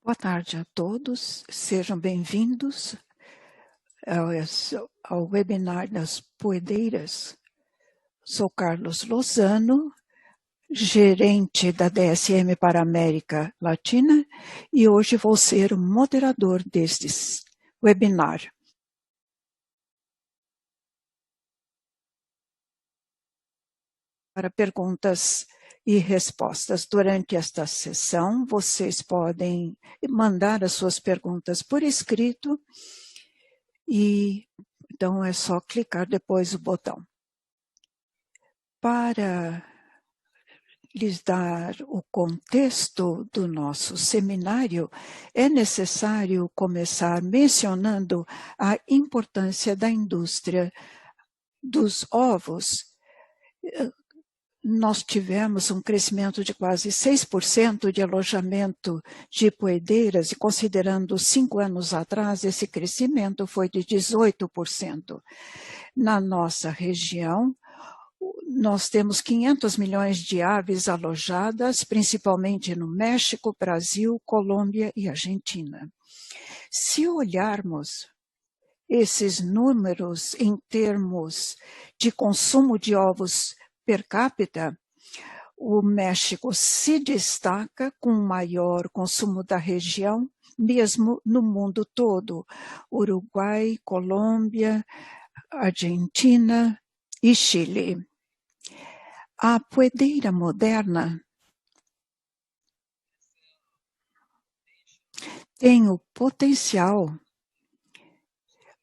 Boa tarde a todos, sejam bem-vindos ao webinar das Poedeiras. Sou Carlos Lozano, gerente da DSM para a América Latina, e hoje vou ser o moderador deste webinar. Para perguntas e respostas. Durante esta sessão, vocês podem mandar as suas perguntas por escrito e então é só clicar depois o botão. Para lhes dar o contexto do nosso seminário, é necessário começar mencionando a importância da indústria dos ovos. Nós tivemos um crescimento de quase 6% de alojamento de poedeiras, e considerando 5 anos atrás, esse crescimento foi de 18%. Na nossa região, nós temos 500 milhões de aves alojadas, principalmente no México, Brasil, Colômbia e Argentina. Se olharmos esses números em termos de consumo de ovos per capita, o México se destaca com o maior consumo da região, mesmo no mundo todo. Uruguai, Colômbia, Argentina e Chile. A poedeira moderna tem o potencial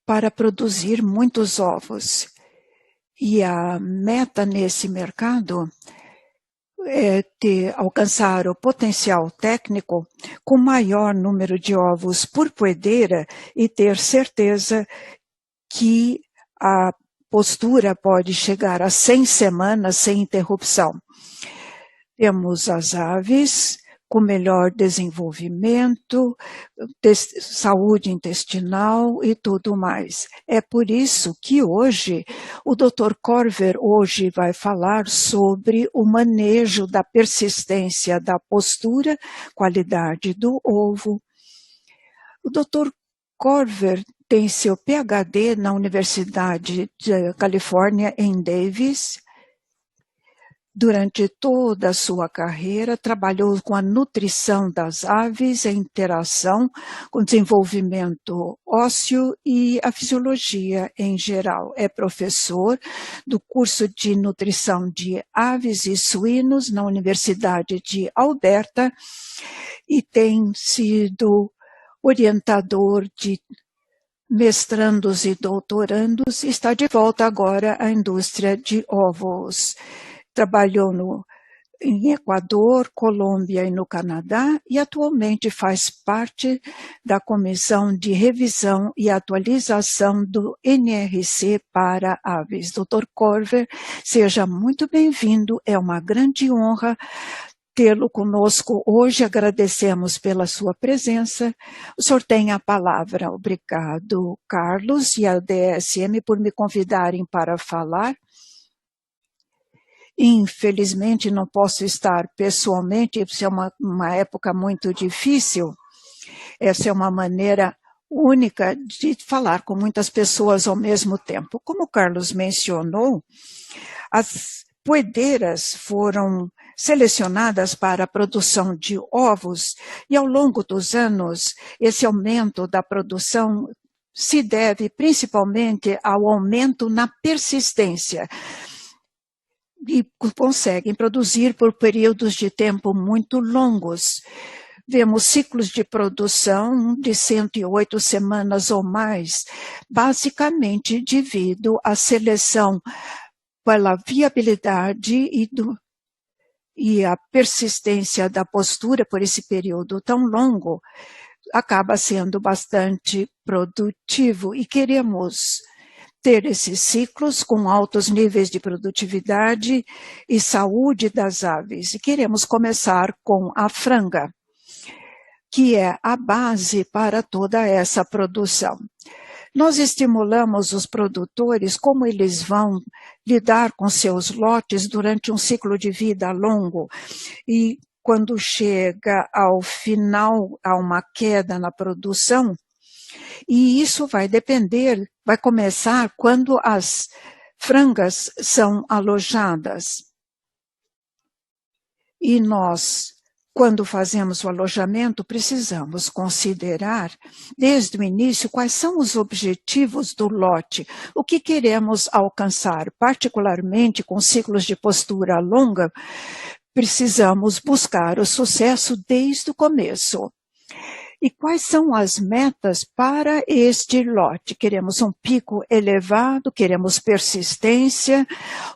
para produzir muitos ovos. E a meta nesse mercado é alcançar o potencial técnico com maior número de ovos por poedeira e ter certeza que a postura pode chegar a 100 semanas sem interrupção. Temos as aves com melhor desenvolvimento, saúde intestinal e tudo mais. É por isso que hoje o Dr. Corver vai falar sobre o manejo da persistência da postura, qualidade do ovo. O Dr. Corver tem seu PhD na Universidade da Califórnia em Davis. Durante toda a sua carreira, trabalhou com a nutrição das aves, a interação com o desenvolvimento ósseo e a fisiologia em geral. É professor do curso de nutrição de aves e suínos na Universidade de Alberta e tem sido orientador de mestrandos e doutorandos e está de volta agora à indústria de ovos. Trabalhou em Equador, Colômbia e no Canadá e atualmente faz parte da Comissão de Revisão e Atualização do NRC para aves. Dr. Corver, seja muito bem-vindo, é uma grande honra tê-lo conosco hoje, agradecemos pela sua presença. O senhor tem a palavra. Obrigado, Carlos e a DSM por me convidarem para falar. Infelizmente, não posso estar pessoalmente, isso é uma época muito difícil. Essa é uma maneira única de falar com muitas pessoas ao mesmo tempo. Como o Carlos mencionou, as poedeiras foram selecionadas para a produção de ovos e, ao longo dos anos, esse aumento da produção se deve principalmente ao aumento na persistência, e conseguem produzir por períodos de tempo muito longos. Vemos ciclos de produção de 108 semanas ou mais, basicamente devido à seleção pela viabilidade e a persistência da postura por esse período tão longo, acaba sendo bastante produtivo e queremos ter esses ciclos com altos níveis de produtividade e saúde das aves. E queremos começar com a franga, que é a base para toda essa produção. Nós estimulamos os produtores como eles vão lidar com seus lotes durante um ciclo de vida longo e quando chega ao final, há uma queda na produção, e isso vai depender, vai começar quando as frangas são alojadas. E nós, quando fazemos o alojamento, precisamos considerar, desde o início, quais são os objetivos do lote, o que queremos alcançar, particularmente com ciclos de postura longa, precisamos buscar o sucesso desde o começo. E quais são as metas para este lote? Queremos um pico elevado, queremos persistência,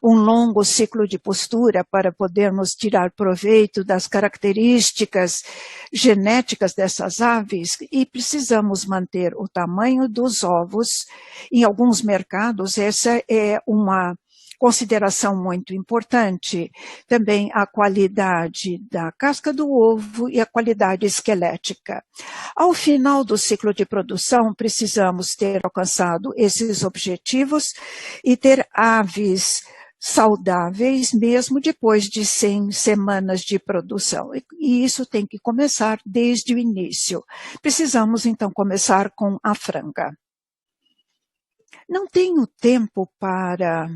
um longo ciclo de postura para podermos tirar proveito das características genéticas dessas aves e precisamos manter o tamanho dos ovos. Em alguns mercados, essa é uma consideração muito importante. Também a qualidade da casca do ovo e a qualidade esquelética. Ao final do ciclo de produção, precisamos ter alcançado esses objetivos e ter aves saudáveis mesmo depois de 100 semanas de produção. E isso tem que começar desde o início. Precisamos, então, começar com a franga. Não tenho tempo para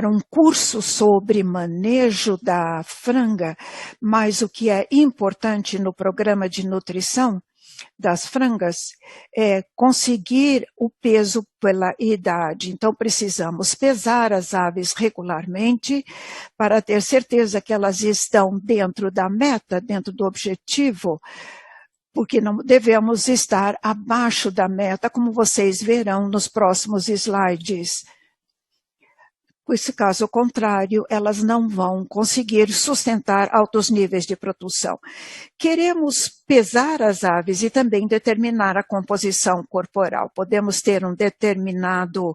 um curso sobre manejo da franga, mas o que é importante no programa de nutrição das frangas é conseguir o peso pela idade. Então, precisamos pesar as aves regularmente para ter certeza que elas estão dentro da meta, dentro do objetivo, porque não devemos estar abaixo da meta, como vocês verão nos próximos slides. Nesse caso contrário, elas não vão conseguir sustentar altos níveis de produção. Queremos pesar as aves e também determinar a composição corporal. Podemos ter um determinado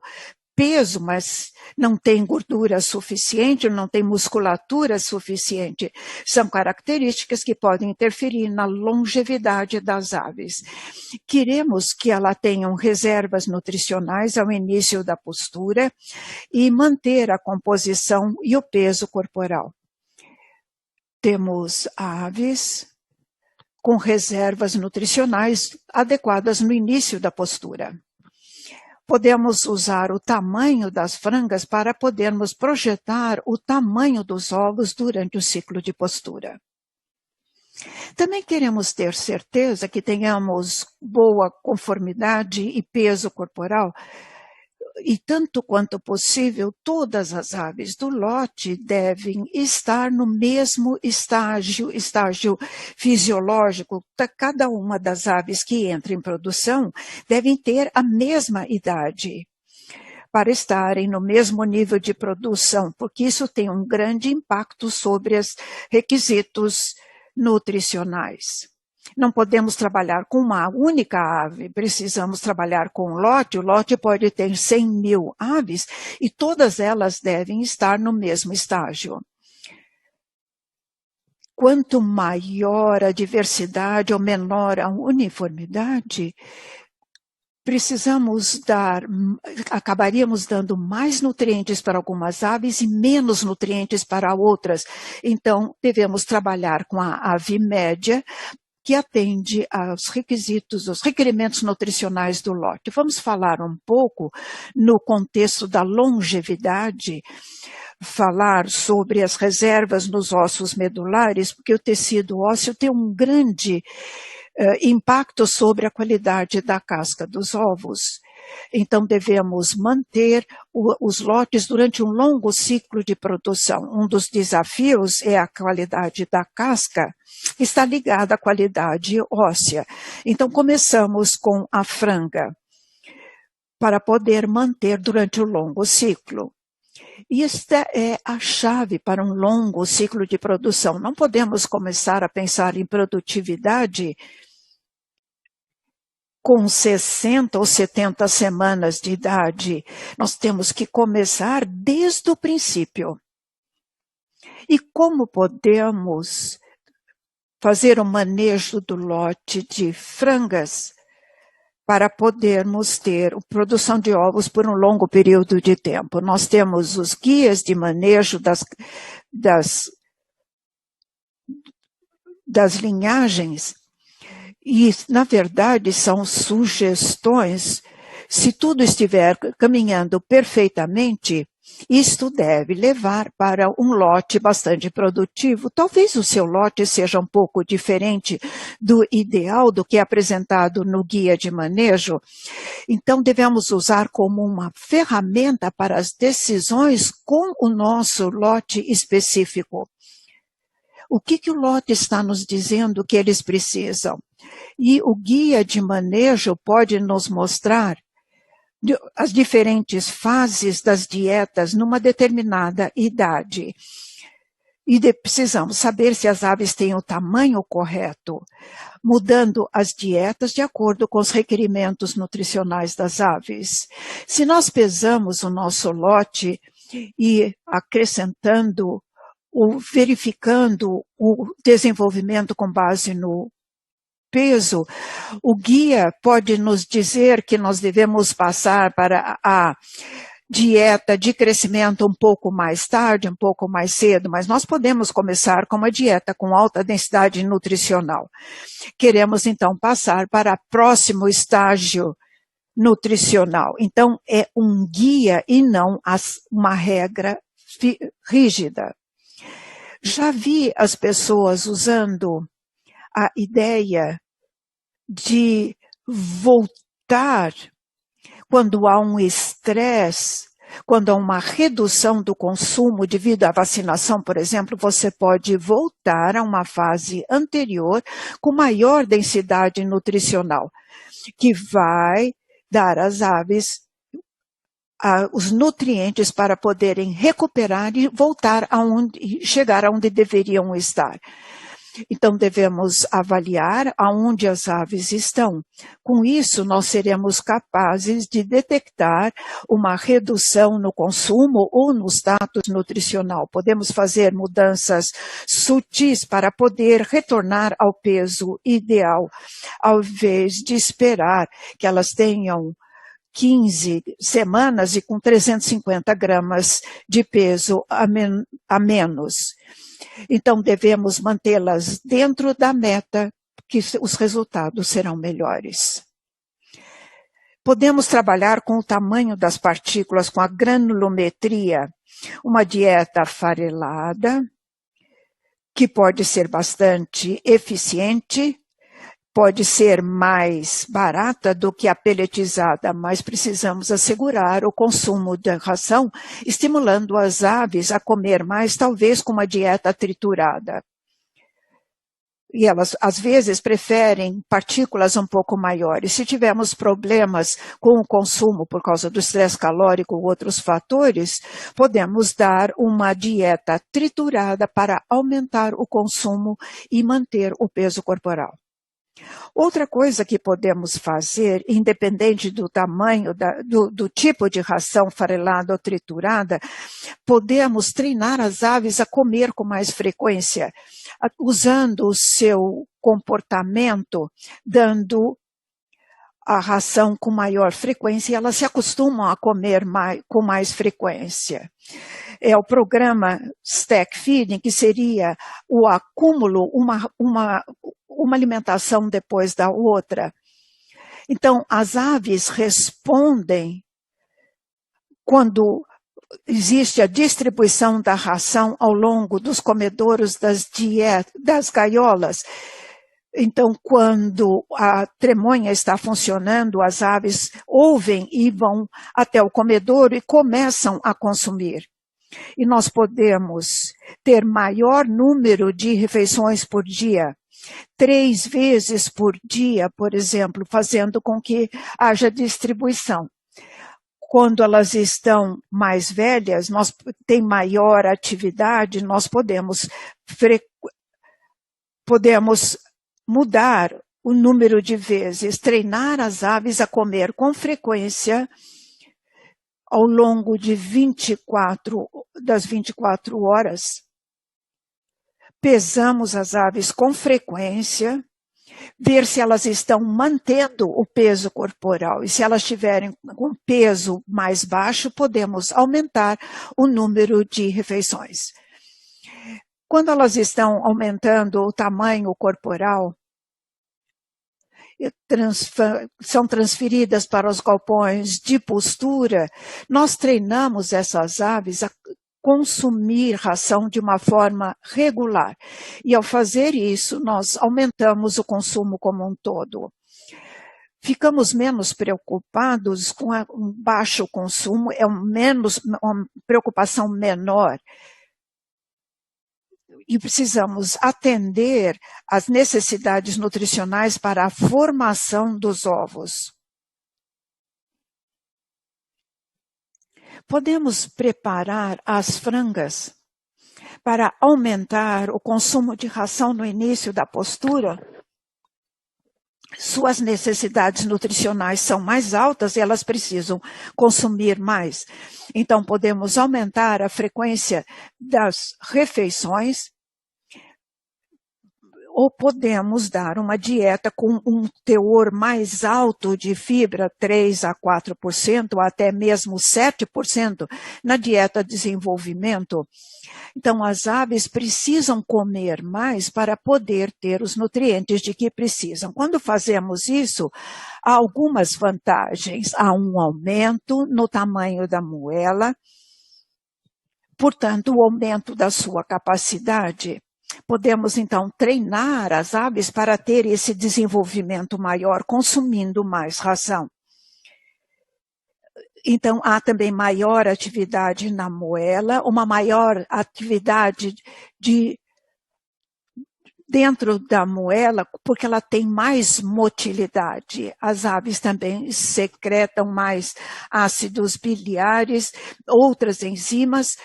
peso, mas não tem gordura suficiente, não tem musculatura suficiente. São características que podem interferir na longevidade das aves. Queremos que elas tenham reservas nutricionais ao início da postura e manter a composição e o peso corporal. Temos aves com reservas nutricionais adequadas no início da postura. Podemos usar o tamanho das frangas para podermos projetar o tamanho dos ovos durante o ciclo de postura. Também queremos ter certeza que tenhamos boa conformidade e peso corporal e, tanto quanto possível, todas as aves do lote devem estar no mesmo estágio fisiológico. Cada uma das aves que entra em produção devem ter a mesma idade para estarem no mesmo nível de produção, porque isso tem um grande impacto sobre os requisitos nutricionais. Não podemos trabalhar com uma única ave, precisamos trabalhar com um lote. O lote pode ter 100.000 aves e todas elas devem estar no mesmo estágio. Quanto maior a diversidade ou menor a uniformidade, acabaríamos dando mais nutrientes para algumas aves e menos nutrientes para outras. Então, devemos trabalhar com a ave média, que atende aos requisitos, aos requerimentos nutricionais do lote. Vamos falar um pouco no contexto da longevidade, falar sobre as reservas nos ossos medulares, porque o tecido ósseo tem um grande impacto sobre a qualidade da casca dos ovos. Então, devemos manter os lotes durante um longo ciclo de produção. Um dos desafios é a qualidade da casca, que está ligada à qualidade óssea. Então, começamos com a franga, para poder manter durante o longo ciclo. E esta é a chave para um longo ciclo de produção. Não podemos começar a pensar em produtividade com 60 ou 70 semanas de idade. Nós temos que começar desde o princípio. E como podemos fazer o manejo do lote de frangas para podermos ter produção de ovos por um longo período de tempo? Nós temos os guias de manejo das das linhagens, e, na verdade, são sugestões. Se tudo estiver caminhando perfeitamente, isto deve levar para um lote bastante produtivo. Talvez o seu lote seja um pouco diferente do ideal do que é apresentado no guia de manejo. Então, devemos usar como uma ferramenta para as decisões com o nosso lote específico. O que o lote está nos dizendo que eles precisam? E o guia de manejo pode nos mostrar as diferentes fases das dietas numa determinada idade. E precisamos saber se as aves têm o tamanho correto, mudando as dietas de acordo com os requerimentos nutricionais das aves. Se nós pesamos o nosso lote e acrescentando, verificando o desenvolvimento com base no peso, o guia pode nos dizer que nós devemos passar para a dieta de crescimento um pouco mais tarde, um pouco mais cedo, mas nós podemos começar com uma dieta com alta densidade nutricional. Queremos então passar para o próximo estágio nutricional. Então é um guia e não uma regra rígida. Já vi as pessoas usando a ideia de voltar quando há um estresse, quando há uma redução do consumo devido à vacinação, por exemplo, você pode voltar a uma fase anterior com maior densidade nutricional, que vai dar às aves os nutrientes para poderem recuperar e voltar chegar aonde deveriam estar. Então, devemos avaliar aonde as aves estão. Com isso, nós seremos capazes de detectar uma redução no consumo ou no status nutricional. Podemos fazer mudanças sutis para poder retornar ao peso ideal, ao invés de esperar que elas tenham 15 semanas e com 350 gramas de peso a menos. Então, devemos mantê-las dentro da meta, que os resultados serão melhores. Podemos trabalhar com o tamanho das partículas, com a granulometria, uma dieta farelada, que pode ser bastante eficiente, pode ser mais barata do que a pelletizada, mas precisamos assegurar o consumo da ração, estimulando as aves a comer mais, talvez com uma dieta triturada. E elas, às vezes, preferem partículas um pouco maiores. Se tivermos problemas com o consumo por causa do estresse calórico ou outros fatores, podemos dar uma dieta triturada para aumentar o consumo e manter o peso corporal. Outra coisa que podemos fazer, independente do tamanho, do tipo de ração farelada ou triturada, podemos treinar as aves a comer com mais frequência, usando o seu comportamento, dando a ração com maior frequência, e elas se acostumam a comer com mais frequência. É o programa Stack Feeding, que seria o acúmulo, uma alimentação depois da outra. Então, as aves respondem quando existe a distribuição da ração ao longo dos comedouros das gaiolas. Então, quando a tremonha está funcionando, as aves ouvem e vão até o comedouro e começam a consumir. E nós podemos ter maior número de refeições por dia, 3 vezes por dia, por exemplo, fazendo com que haja distribuição. Quando elas estão mais velhas, têm maior atividade, nós podemos mudar o número de vezes, treinar as aves a comer com frequência ao longo de 24 horas. Pesamos as aves com frequência, ver se elas estão mantendo o peso corporal. E se elas tiverem um peso mais baixo, podemos aumentar o número de refeições. Quando elas estão aumentando o tamanho corporal, são transferidas para os galpões de postura, nós treinamos essas aves a consumir ração de uma forma regular. E ao fazer isso, nós aumentamos o consumo como um todo. Ficamos menos preocupados com um baixo consumo, é uma preocupação menor. E precisamos atender às necessidades nutricionais para a formação dos ovos. Podemos preparar as frangas para aumentar o consumo de ração no início da postura. Suas necessidades nutricionais são mais altas e elas precisam consumir mais. Então, podemos aumentar a frequência das refeições ou podemos dar uma dieta com um teor mais alto de fibra, 3 a 4%, ou até mesmo 7% na dieta de desenvolvimento. Então, as aves precisam comer mais para poder ter os nutrientes de que precisam. Quando fazemos isso, há algumas vantagens. Há um aumento no tamanho da moela, portanto, o aumento da sua capacidade. Podemos, então, treinar as aves para ter esse desenvolvimento maior, consumindo mais ração. Então, há também maior atividade na moela, uma maior atividade dentro da moela, porque ela tem mais motilidade. As aves também secretam mais ácidos biliares, outras enzimas,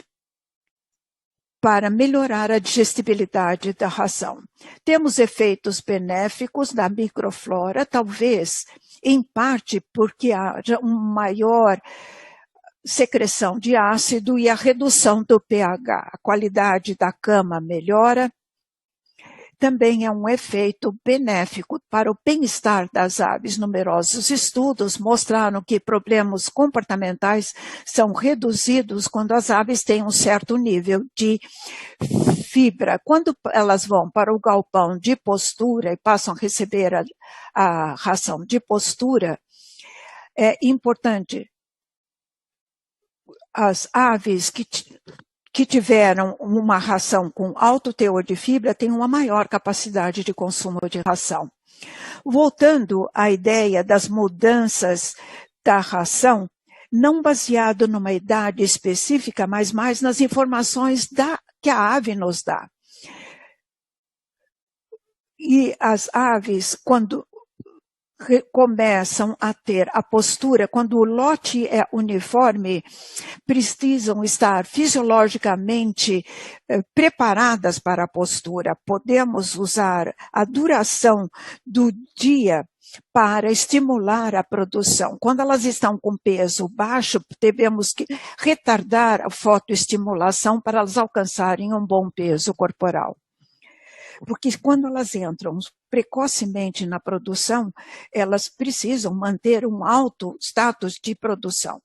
para melhorar a digestibilidade da ração. Temos efeitos benéficos da microflora, talvez, em parte, porque haja uma maior secreção de ácido e a redução do pH. A qualidade da cama melhora. Também é um efeito benéfico para o bem-estar das aves. Numerosos estudos mostraram que problemas comportamentais são reduzidos quando as aves têm um certo nível de fibra. Quando elas vão para o galpão de postura e passam a receber a ração de postura, é importante as aves que tiveram uma ração com alto teor de fibra têm uma maior capacidade de consumo de ração. Voltando à ideia das mudanças da ração, não baseado numa idade específica, mas mais nas informações que a ave nos dá. E as aves, quando começam a ter a postura, quando o lote é uniforme, precisam estar fisiologicamente preparadas para a postura. Podemos usar a duração do dia para estimular a produção. Quando elas estão com peso baixo, devemos retardar a fotoestimulação para elas alcançarem um bom peso corporal. Porque quando elas entram precocemente na produção, elas precisam manter um alto status de produção.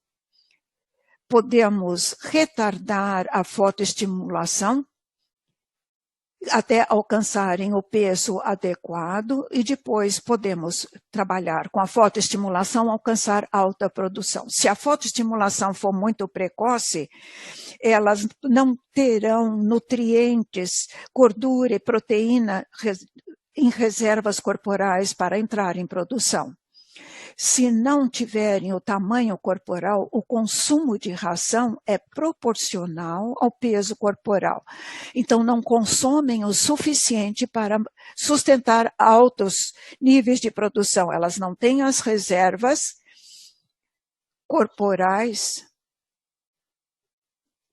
Podemos retardar a fotoestimulação até alcançarem o peso adequado e depois podemos trabalhar com a fotoestimulação, alcançar alta produção. Se a fotoestimulação for muito precoce, elas não terão nutrientes, gordura e proteína em reservas corporais para entrar em produção. Se não tiverem o tamanho corporal, o consumo de ração é proporcional ao peso corporal. Então, não consomem o suficiente para sustentar altos níveis de produção. Elas não têm as reservas corporais.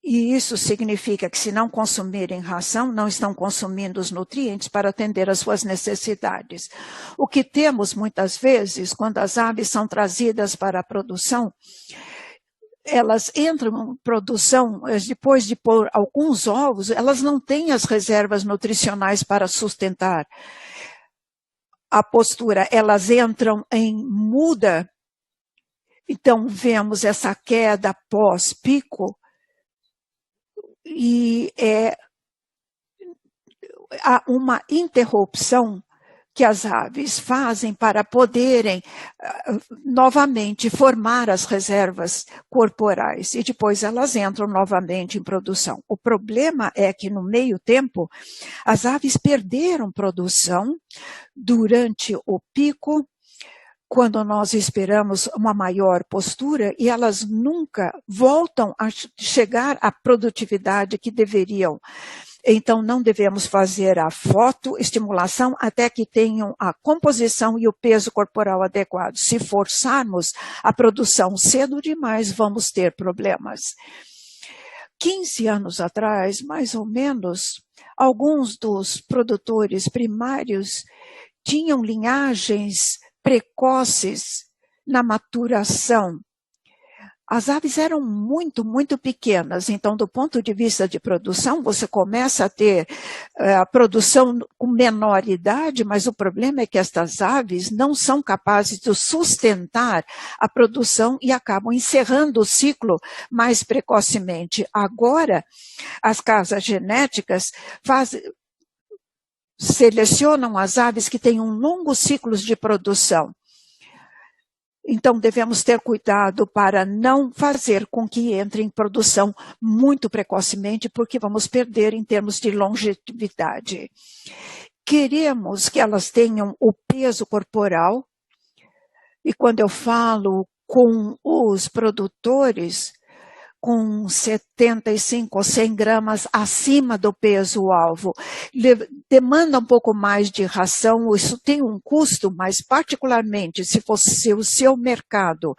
E isso significa que, se não consumirem ração, não estão consumindo os nutrientes para atender às suas necessidades. O que temos muitas vezes, quando as aves são trazidas para a produção, elas entram em produção, depois de pôr alguns ovos, elas não têm as reservas nutricionais para sustentar a postura. Elas entram em muda. Então, vemos essa queda pós-pico, e há uma interrupção que as aves fazem para poderem novamente formar as reservas corporais e depois elas entram novamente em produção. O problema é que no meio tempo as aves perderam produção durante o pico, quando nós esperamos uma maior postura, e elas nunca voltam a chegar à produtividade que deveriam. Então, não devemos fazer a fotoestimulação até que tenham a composição e o peso corporal adequado. Se forçarmos a produção cedo demais, vamos ter problemas. 15 anos atrás, mais ou menos, alguns dos produtores primários tinham linhagens precoces na maturação. As aves eram muito, muito pequenas, então do ponto de vista de produção, você começa a ter a produção com menor idade, mas o problema é que estas aves não são capazes de sustentar a produção e acabam encerrando o ciclo mais precocemente. Agora, as casas genéticas selecionam as aves que têm longos ciclos de produção. Então, devemos ter cuidado para não fazer com que entre em produção muito precocemente, porque vamos perder em termos de longevidade. Queremos que elas tenham o peso corporal, e quando eu falo com os produtores, com 75 ou 100 gramas acima do peso-alvo. Demanda um pouco mais de ração, isso tem um custo, mas particularmente se o seu mercado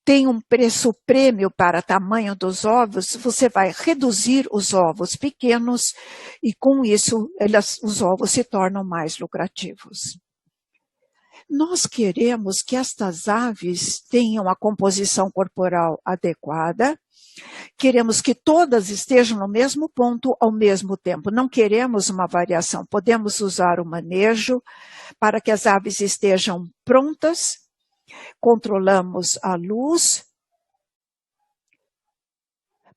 tem um preço prêmio para tamanho dos ovos, você vai reduzir os ovos pequenos e com isso os ovos se tornam mais lucrativos. Nós queremos que estas aves tenham a composição corporal adequada, queremos que todas estejam no mesmo ponto ao mesmo tempo, não queremos uma variação, podemos usar o manejo para que as aves estejam prontas, controlamos a luz,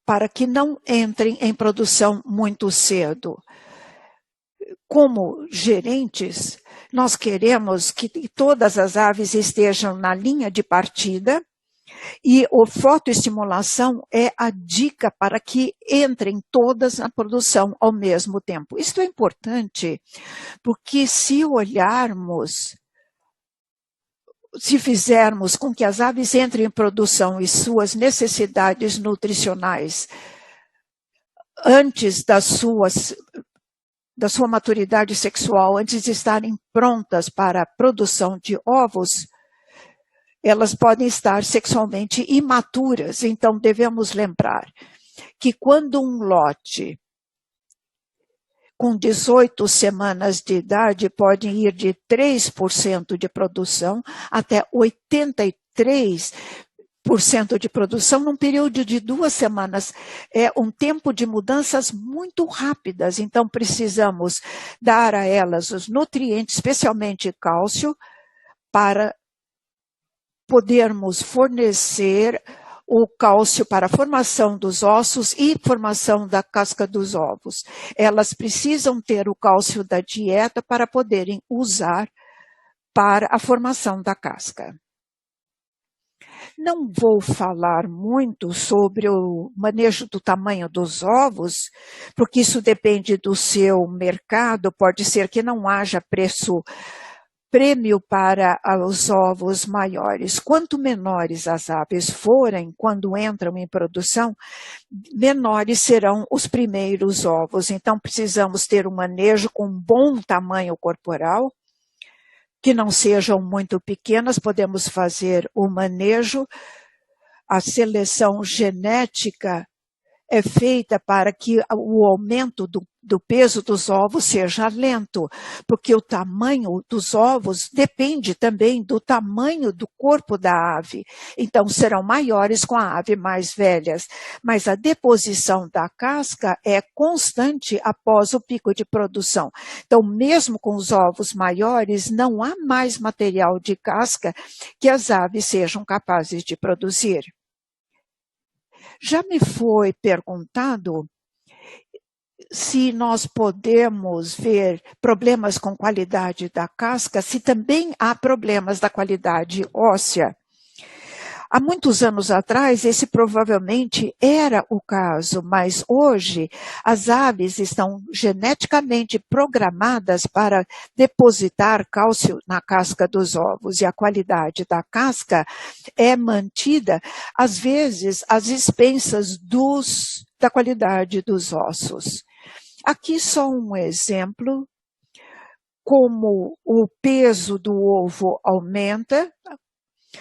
para que não entrem em produção muito cedo. Como gerentes, nós queremos que todas as aves estejam na linha de partida e a fotoestimulação é a dica para que entrem todas na produção ao mesmo tempo. Isto é importante porque se fizermos com que as aves entrem em produção e suas necessidades nutricionais antes da sua maturidade sexual, antes de estarem prontas para a produção de ovos, elas podem estar sexualmente imaturas. Então, devemos lembrar que quando um lote com 18 semanas de idade pode ir de 3% de produção até 83% de produção num período de 2 semanas. É um tempo de mudanças muito rápidas, então precisamos dar a elas os nutrientes, especialmente cálcio, para podermos fornecer o cálcio para a formação dos ossos e formação da casca dos ovos. Elas precisam ter o cálcio da dieta para poderem usar para a formação da casca. Não vou falar muito sobre o manejo do tamanho dos ovos, porque isso depende do seu mercado, pode ser que não haja prêmio para os ovos maiores. Quanto menores as aves forem, quando entram em produção, menores serão os primeiros ovos. Então, precisamos ter um manejo com bom tamanho corporal, que não sejam muito pequenas, podemos fazer o manejo. A seleção genética é feita para que o aumento do peso dos ovos seja lento, porque o tamanho dos ovos depende também do tamanho do corpo da ave. Então, serão maiores com a ave mais velhas. Mas a deposição da casca é constante após o pico de produção. Então, mesmo com os ovos maiores, não há mais material de casca que as aves sejam capazes de produzir. Já me foi perguntado se nós podemos ver problemas com qualidade da casca, se também há problemas da qualidade óssea. Há muitos anos atrás, esse provavelmente era o caso, mas hoje as aves estão geneticamente programadas para depositar cálcio na casca dos ovos e a qualidade da casca é mantida, às vezes, às expensas da qualidade dos ossos. Aqui só um exemplo, como o peso do ovo aumenta,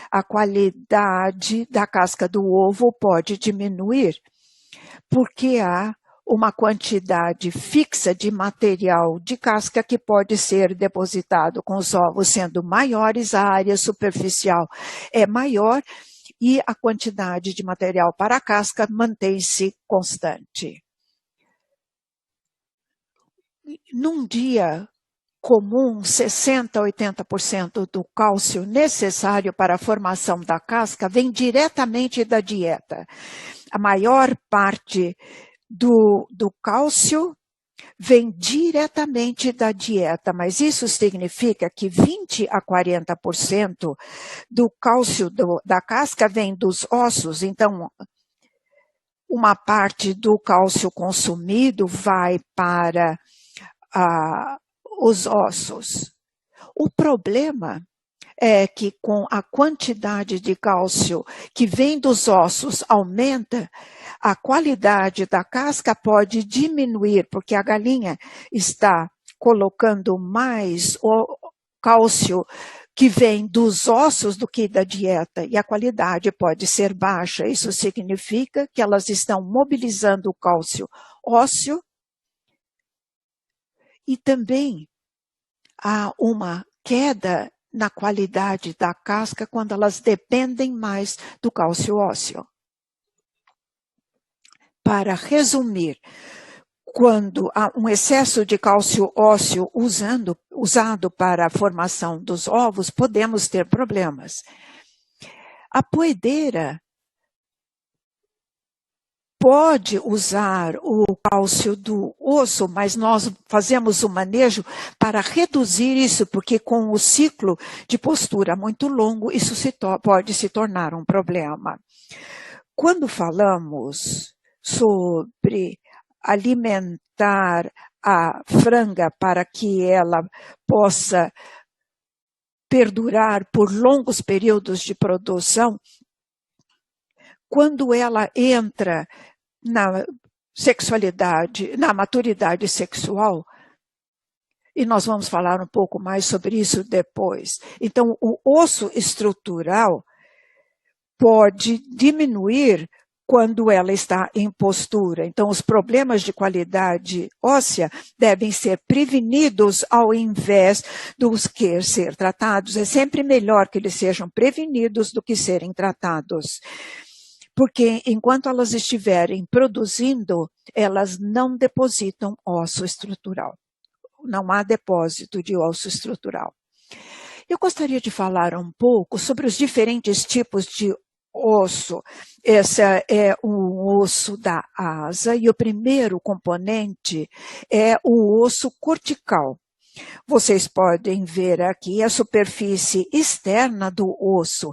a qualidade da casca do ovo pode diminuir, porque há uma quantidade fixa de material de casca que pode ser depositado com os ovos sendo maiores, a área superficial é maior e a quantidade de material para a casca mantém-se constante. Num dia comum, 60% a 80% do cálcio necessário para a formação da casca vem diretamente da dieta. A maior parte do cálcio vem diretamente da dieta, mas isso significa que 20% a 40% do cálcio da casca vem dos ossos. Então, uma parte do cálcio consumido vai para os ossos. O problema é que com a quantidade de cálcio que vem dos ossos aumenta, a qualidade da casca pode diminuir, porque a galinha está colocando mais o cálcio que vem dos ossos do que da dieta, e a qualidade pode ser baixa. Isso significa que elas estão mobilizando o cálcio ósseo e também há uma queda na qualidade da casca quando elas dependem mais do cálcio ósseo. Para resumir, quando há um excesso de cálcio ósseo usado para a formação dos ovos, podemos ter problemas. A poedeira pode usar o cálcio do osso, mas nós fazemos o manejo para reduzir isso, porque com o ciclo de postura muito longo, isso pode se tornar um problema. Quando falamos sobre alimentar a franga para que ela possa perdurar por longos períodos de produção, quando ela entra na sexualidade, na maturidade sexual, e nós vamos falar um pouco mais sobre isso depois. Então, o osso estrutural pode diminuir quando ela está em postura. Então, os problemas de qualidade óssea devem ser prevenidos ao invés dos que ser tratados. É sempre melhor que eles sejam prevenidos do que serem tratados. Porque enquanto elas estiverem produzindo, elas não depositam osso estrutural. Não há depósito de osso estrutural. Eu gostaria de falar um pouco sobre os diferentes tipos de osso. Esse é o osso da asa e o primeiro componente é o osso cortical. Vocês podem ver aqui a superfície externa do osso.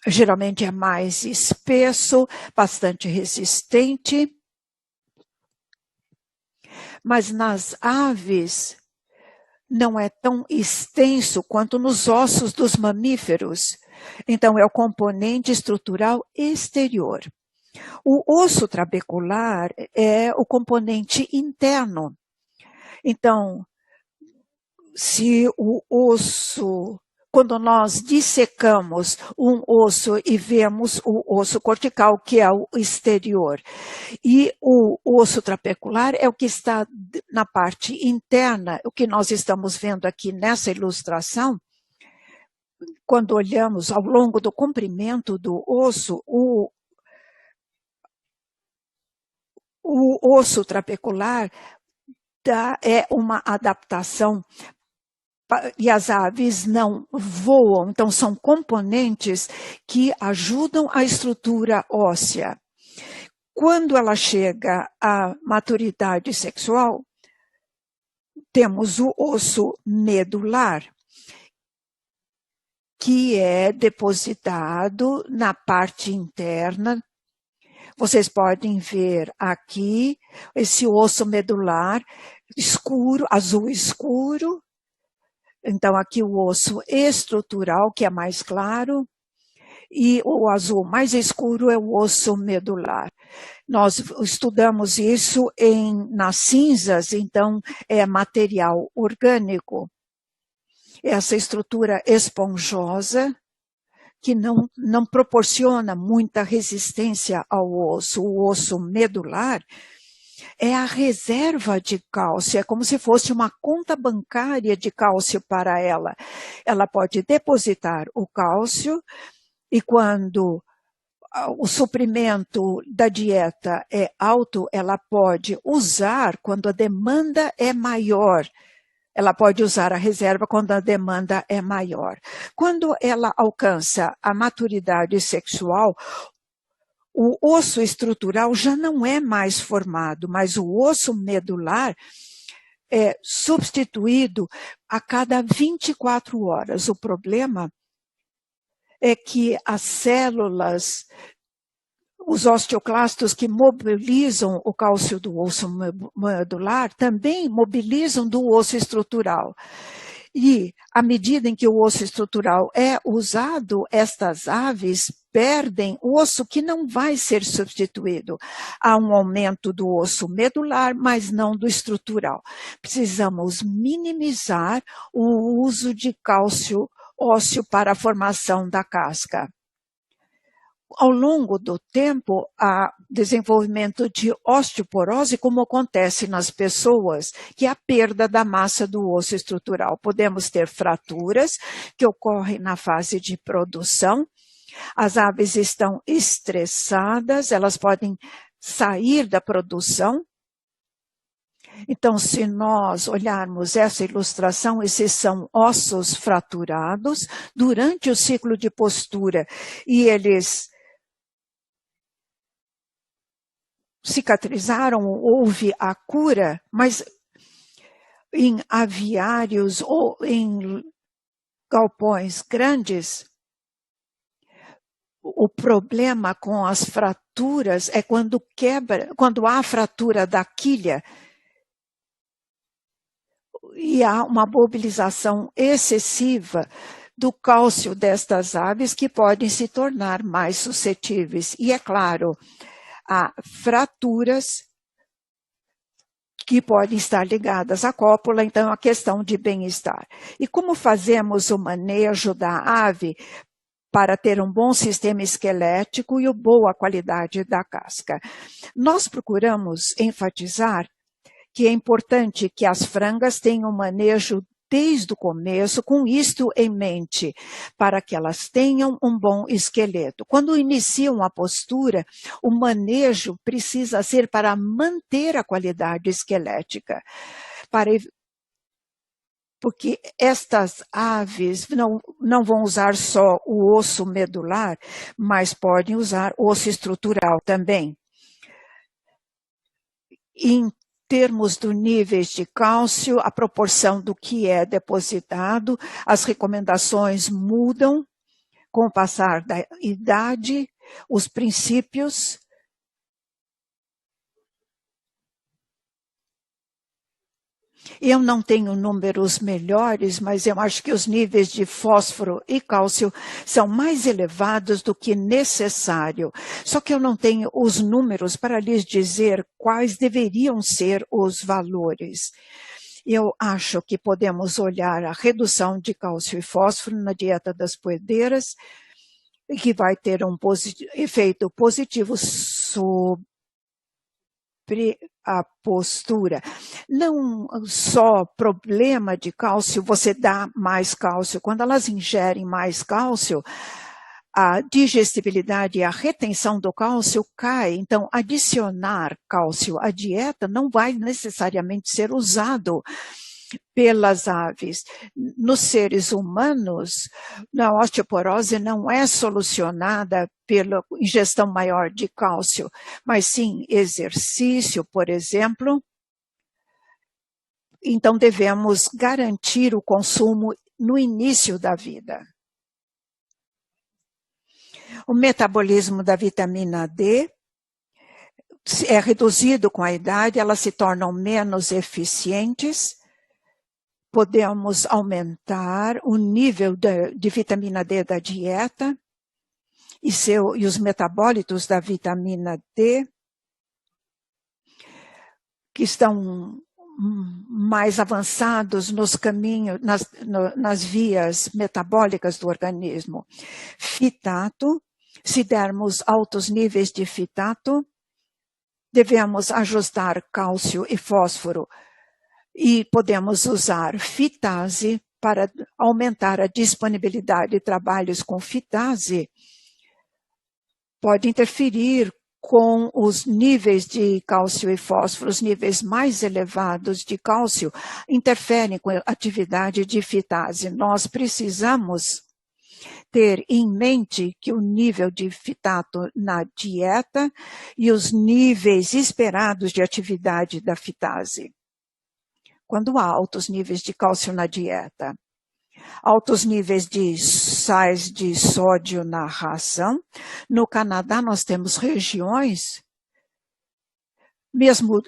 Geralmente é mais espesso, bastante resistente. Mas nas aves não é tão extenso quanto nos ossos dos mamíferos. Então, é o componente estrutural exterior. O osso trabecular é o componente interno. Então, se o osso... Quando nós dissecamos um osso e vemos o osso cortical, que é o exterior, e o osso trabecular é o que está na parte interna, o que nós estamos vendo aqui nessa ilustração, quando olhamos ao longo do comprimento do osso, o osso trabecular é uma adaptação e as aves não voam, então são componentes que ajudam a estrutura óssea. Quando ela chega à maturidade sexual, temos o osso medular, que é depositado na parte interna. Vocês podem ver aqui esse osso medular escuro, azul escuro. Então, aqui o osso estrutural, que é mais claro, e o azul mais escuro é o osso medular. Nós estudamos isso nas cinzas, então é material orgânico. Essa estrutura esponjosa, que não proporciona muita resistência ao osso. O osso medular é a reserva de cálcio, é como se fosse uma conta bancária de cálcio para ela. Ela pode depositar o cálcio e quando o suprimento da dieta é alto, ela pode usar quando a demanda é maior. Ela pode usar a reserva quando a demanda é maior. Quando ela alcança a maturidade sexual, o osso estrutural já não é mais formado, mas o osso medular é substituído a cada 24 horas. O problema é que as células, os osteoclastos que mobilizam o cálcio do osso medular, também mobilizam do osso estrutural. E, à medida em que o osso estrutural é usado, estas aves perdem osso que não vai ser substituído. Há um aumento do osso medular, mas não do estrutural. Precisamos minimizar o uso de cálcio ósseo para a formação da casca. Ao longo do tempo, há desenvolvimento de osteoporose, como acontece nas pessoas, que é a perda da massa do osso estrutural. Podemos ter fraturas que ocorrem na fase de produção. As aves estão estressadas, elas podem sair da produção. Então, se nós olharmos essa ilustração, esses são ossos fraturados durante o ciclo de postura e eles cicatrizaram, houve a cura, mas em aviários ou em galpões grandes, o problema com as fraturas é quando há fratura da quilha e há uma mobilização excessiva do cálcio destas aves que podem se tornar mais suscetíveis. E é claro, há fraturas que podem estar ligadas à cópula, então é uma questão de bem-estar. E como fazemos o manejo da ave para ter um bom sistema esquelético e uma boa qualidade da casca? Nós procuramos enfatizar que é importante que as frangas tenham manejo desde o começo, com isto em mente, para que elas tenham um bom esqueleto. Quando iniciam a postura, o manejo precisa ser para manter a qualidade esquelética, porque estas aves não vão usar só o osso medular, mas podem usar osso estrutural também. Em termos do níveis de cálcio, a proporção do que é depositado, as recomendações mudam com o passar da idade, os princípios. Eu não tenho números melhores, mas eu acho que os níveis de fósforo e cálcio são mais elevados do que necessário. Só que eu não tenho os números para lhes dizer quais deveriam ser os valores. Eu acho que podemos olhar a redução de cálcio e fósforo na dieta das poedeiras, que vai ter um efeito positivo sobre a postura. Não só problema de cálcio, você dá mais cálcio. Quando elas ingerem mais cálcio, a digestibilidade e a retenção do cálcio cai. Então, adicionar cálcio à dieta não vai necessariamente ser usado. pelas aves. Nos seres humanos, a osteoporose não é solucionada pela ingestão maior de cálcio, mas sim exercício, por exemplo. Então, devemos garantir o consumo no início da vida. O metabolismo da vitamina D é reduzido com a idade, elas se tornam menos eficientes. Podemos aumentar o nível de vitamina D da dieta e os metabólitos da vitamina D, que estão mais avançados nos caminhos, nas vias metabólicas do organismo. Fitato, se dermos altos níveis de fitato, devemos ajustar cálcio e fósforo e podemos usar fitase para aumentar a disponibilidade. Trabalhos com fitase pode interferir com os níveis de cálcio e fósforo. Os níveis mais elevados de cálcio interferem com a atividade de fitase. Nós precisamos ter em mente que o nível de fitato na dieta e os níveis esperados de atividade da fitase. Quando há altos níveis de cálcio na dieta, altos níveis de sais de sódio na ração. No Canadá, nós temos regiões, mesmo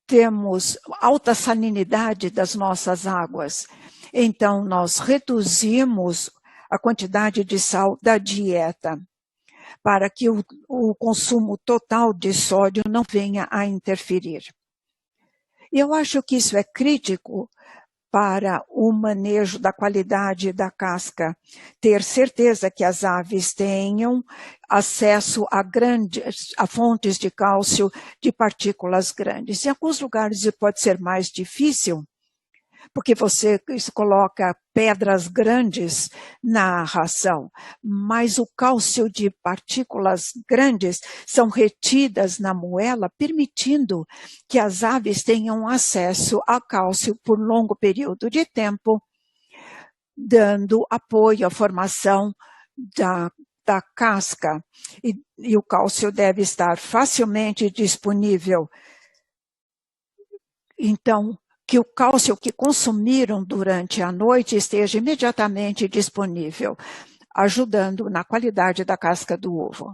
temos alta salinidade das nossas águas. Então, nós reduzimos a quantidade de sal da dieta para que o consumo total de sódio não venha a interferir. E eu acho que isso é crítico para o manejo da qualidade da casca, ter certeza que as aves tenham acesso a fontes de cálcio de partículas grandes. Em alguns lugares isso pode ser mais difícil, porque você coloca pedras grandes na ração, mas o cálcio de partículas grandes são retidas na moela, permitindo que as aves tenham acesso a cálcio por longo período de tempo, dando apoio à formação da casca. E o cálcio deve estar facilmente disponível. Então, que o cálcio que consumiram durante a noite esteja imediatamente disponível, ajudando na qualidade da casca do ovo.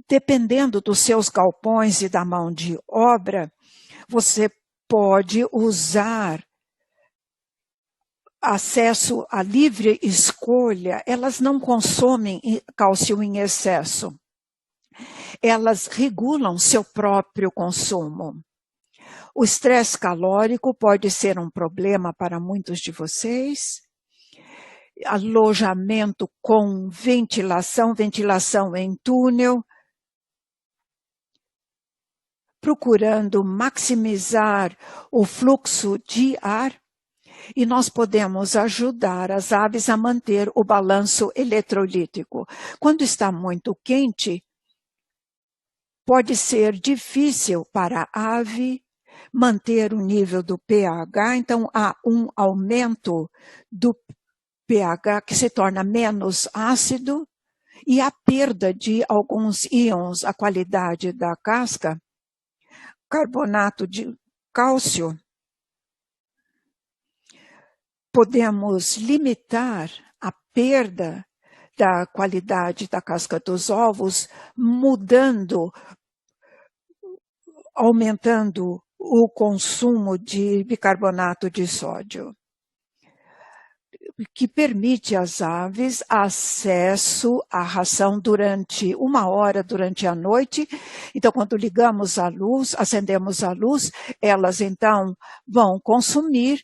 Dependendo dos seus galpões e da mão de obra, você pode usar acesso à livre escolha. Elas não consomem cálcio em excesso. Elas regulam seu próprio consumo. O estresse calórico pode ser um problema para muitos de vocês. Alojamento com ventilação em túnel, procurando maximizar o fluxo de ar, e nós podemos ajudar as aves a manter o balanço eletrolítico. Quando está muito quente, pode ser difícil para a ave manter o nível do pH, então há um aumento do pH que se torna menos ácido e a perda de alguns íons, a qualidade da casca, carbonato de cálcio. Podemos limitar a perda da qualidade da casca dos ovos, aumentando o consumo de bicarbonato de sódio, que permite às aves acesso à ração durante 1 hora durante a noite. Então, quando ligamos a luz, acendemos a luz, elas então vão consumir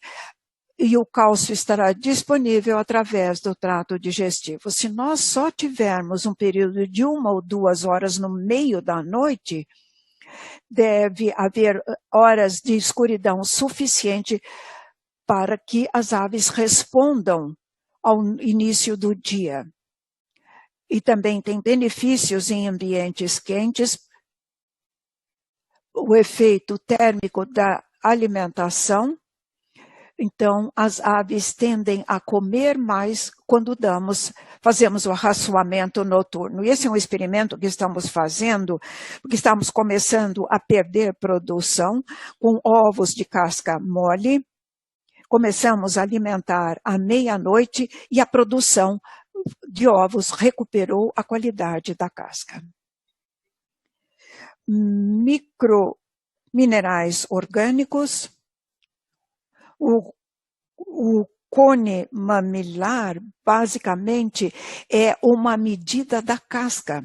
e o cálcio estará disponível através do trato digestivo. Se nós só tivermos um período de 1 ou 2 horas no meio da noite, deve haver horas de escuridão suficiente para que as aves respondam ao início do dia. E também tem benefícios em ambientes quentes, o efeito térmico da alimentação. Então, as aves tendem a comer mais quando fazemos o arraçoamento noturno. E esse é um experimento que estamos fazendo, porque estamos começando a perder produção com ovos de casca mole. Começamos a alimentar à meia-noite e a produção de ovos recuperou a qualidade da casca. Microminerais orgânicos. O cone mamilar, basicamente, é uma medida da casca.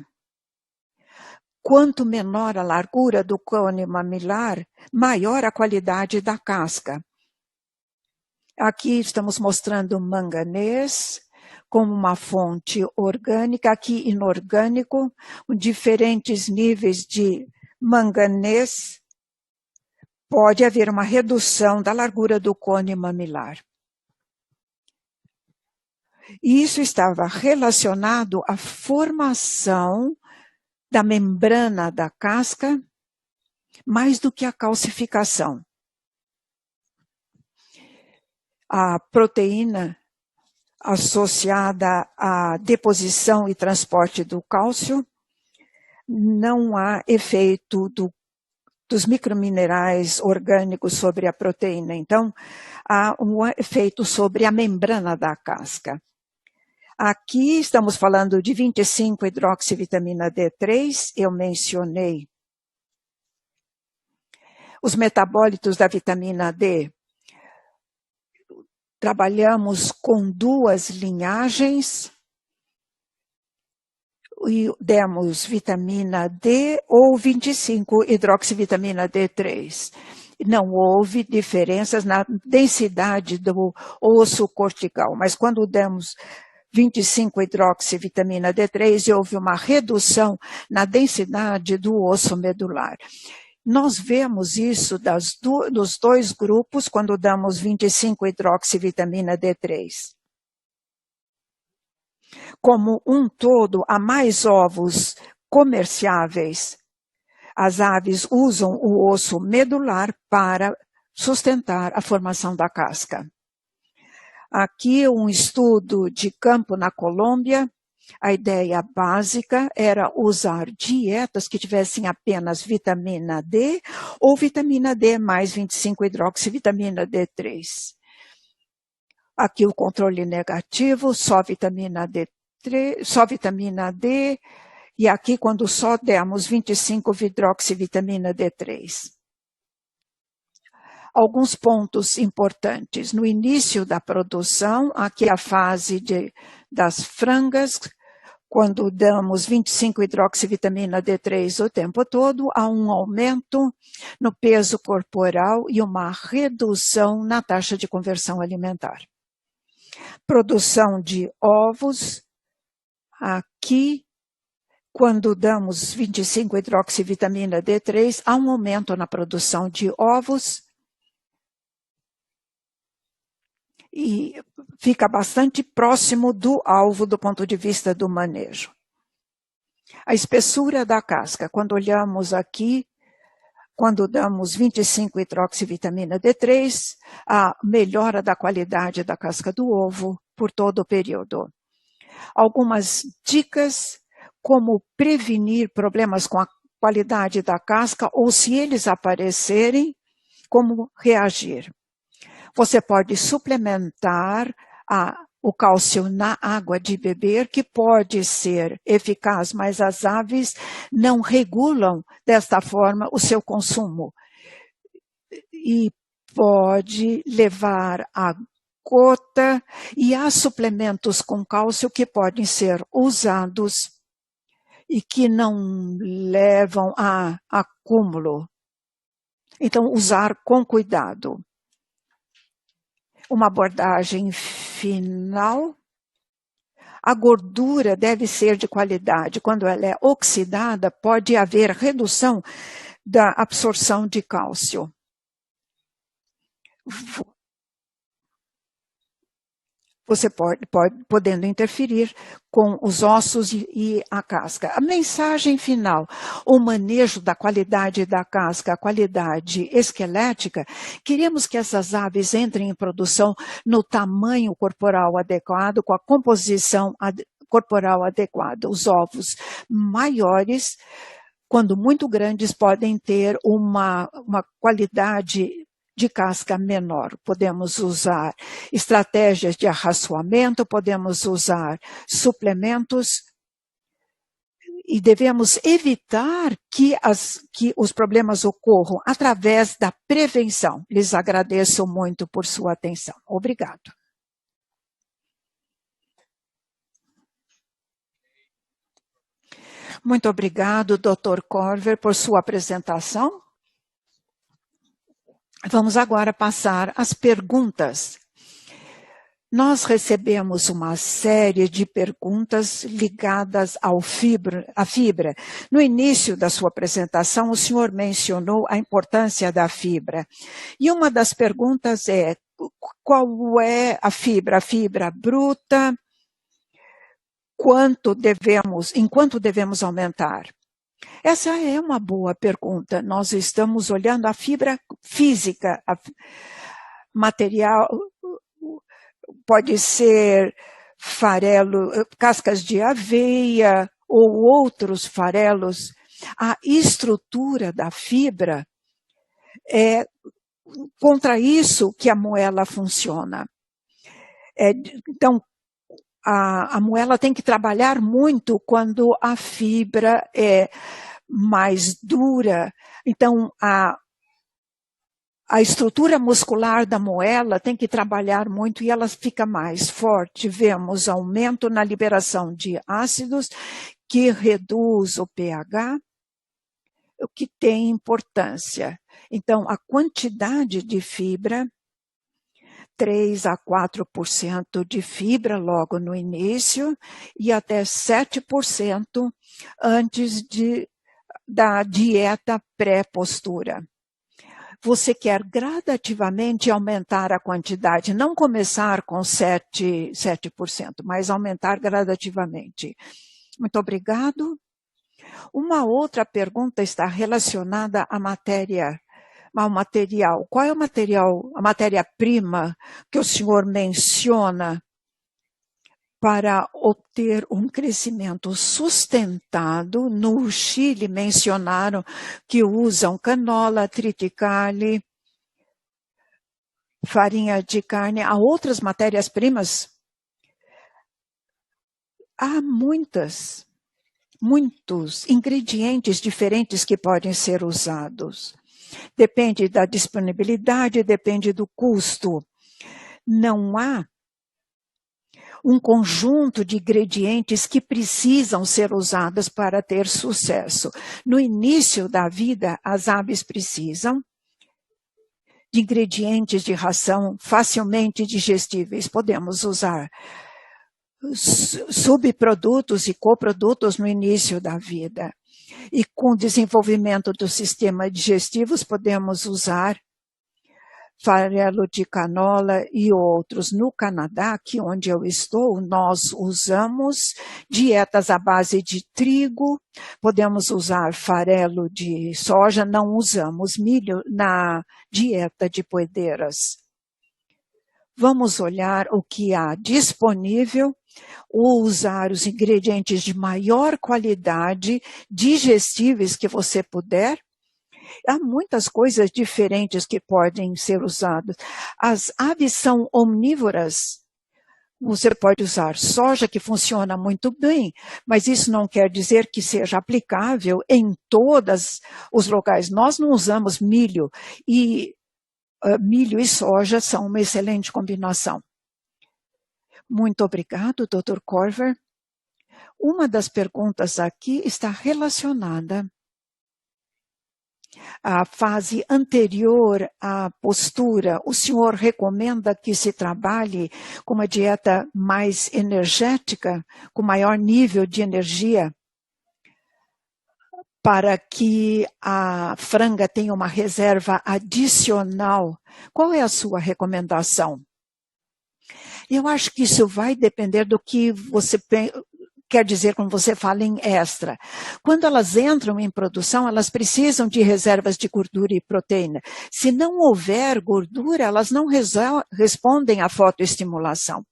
Quanto menor a largura do cone mamilar, maior a qualidade da casca. Aqui estamos mostrando manganês como uma fonte orgânica, aqui inorgânico, diferentes níveis de manganês. Pode haver uma redução da largura do cone mamilar. E isso estava relacionado à formação da membrana da casca, mais do que a calcificação. A proteína associada à deposição e transporte do cálcio, não há efeito dos microminerais orgânicos sobre a proteína. Então, há um efeito sobre a membrana da casca. Aqui estamos falando de 25-hidroxivitamina D3, eu mencionei os metabólitos da vitamina D. Trabalhamos com 2 linhagens e demos vitamina D ou 25-hidroxivitamina D3. Não houve diferenças na densidade do osso cortical, mas quando demos 25-hidroxivitamina D3, houve uma redução na densidade do osso medular. Nós vemos isso dos 2 grupos quando damos 25-hidroxivitamina D3. Como um todo, há mais ovos comerciáveis. As aves usam o osso medular para sustentar a formação da casca. Aqui um estudo de campo na Colômbia. A ideia básica era usar dietas que tivessem apenas vitamina D ou vitamina D mais 25-hidroxivitamina D3. Aqui o controle negativo, só vitamina D3, só vitamina D, e aqui quando só demos 25-hidroxivitamina D3. Alguns pontos importantes. No início da produção, aqui a fase das frangas, quando damos 25-hidroxivitamina D3 o tempo todo, há um aumento no peso corporal e uma redução na taxa de conversão alimentar. Produção de ovos, aqui, quando damos 25-hidroxivitamina D3, há um aumento na produção de ovos, e fica bastante próximo do alvo do ponto de vista do manejo. A espessura da casca, quando olhamos aqui, quando damos 25-hidroxivitamina D3, a melhora da qualidade da casca do ovo por todo o período. Algumas dicas como prevenir problemas com a qualidade da casca ou, se eles aparecerem, como reagir. Você pode suplementar o cálcio na água de beber, que pode ser eficaz, mas as aves não regulam desta forma o seu consumo. E pode levar a gota, e há suplementos com cálcio que podem ser usados e que não levam a acúmulo. Então, usar com cuidado. Uma abordagem final. A gordura deve ser de qualidade. Quando ela é oxidada, pode haver redução da absorção de cálcio. você podendo interferir com os ossos e a casca. A mensagem final, o manejo da qualidade da casca, a qualidade esquelética, queremos que essas aves entrem em produção no tamanho corporal adequado, com a composição corporal adequada. Os ovos maiores, quando muito grandes, podem ter uma qualidade de casca menor. Podemos usar estratégias de arraçoamento, podemos usar suplementos e devemos evitar que os problemas ocorram através da prevenção. Lhes agradeço muito por sua atenção. Obrigado. Muito obrigado, Dr. Corver, por sua apresentação. Vamos agora passar às perguntas. Nós recebemos uma série de perguntas ligadas à fibra. No início da sua apresentação, o senhor mencionou a importância da fibra. E uma das perguntas é, qual é a fibra? A fibra bruta? Em quanto devemos aumentar? Essa é uma boa pergunta. Nós estamos olhando a fibra física, material, pode ser farelo, cascas de aveia ou outros farelos. A estrutura da fibra é contra isso que a moela funciona. Então, a moela tem que trabalhar muito quando a fibra é mais dura. Então, a estrutura muscular da moela tem que trabalhar muito e ela fica mais forte. Vemos aumento na liberação de ácidos que reduz o pH, o que tem importância. Então, a quantidade de fibra, 3 a 4% de fibra logo no início e até 7% antes da dieta pré-postura. Você quer gradativamente aumentar a quantidade, não começar com 7%, mas aumentar gradativamente. Muito obrigado. Uma outra pergunta está relacionada ao material. Qual é o material, a matéria-prima que o senhor menciona para obter um crescimento sustentado? No Chile mencionaram que usam canola, triticale, farinha de carne. Há outras matérias-primas? Há muitos ingredientes diferentes que podem ser usados. Depende da disponibilidade, depende do custo. Não há um conjunto de ingredientes que precisam ser usados para ter sucesso. No início da vida, as aves precisam de ingredientes de ração facilmente digestíveis. Podemos usar subprodutos e coprodutos no início da vida. E com o desenvolvimento dos sistemas digestivos, podemos usar farelo de canola e outros. No Canadá, aqui onde eu estou, nós usamos dietas à base de trigo, podemos usar farelo de soja, não usamos milho na dieta de poedeiras. Vamos olhar o que há disponível, usar os ingredientes de maior qualidade, digestíveis que você puder. Há muitas coisas diferentes que podem ser usadas. As aves são omnívoras. Você pode usar soja, que funciona muito bem, mas isso não quer dizer que seja aplicável em todos os locais. Nós não usamos milho e soja são uma excelente combinação. Muito obrigado, Dr. Corver. Uma das perguntas aqui está relacionada à fase anterior à postura. O senhor recomenda que se trabalhe com uma dieta mais energética, com maior nível de energia, para que a franga tenha uma reserva adicional? Qual é a sua recomendação? Eu acho que isso vai depender do que você quer dizer quando você fala em extra. Quando elas entram em produção, elas precisam de reservas de gordura e proteína. Se não houver gordura, elas não respondem à fotoestimulação.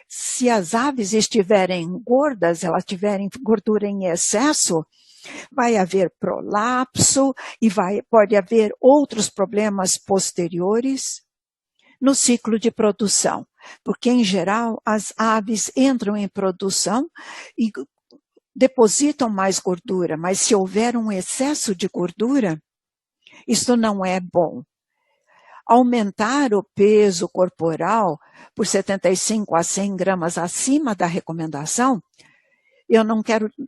Se as aves estiverem gordas, elas tiverem gordura em excesso, vai haver prolapso e pode haver outros problemas posteriores no ciclo de produção, porque, em geral, as aves entram em produção e depositam mais gordura, mas se houver um excesso de gordura, isso não é bom. Aumentar o peso corporal por 75 a 100 gramas acima da recomendação,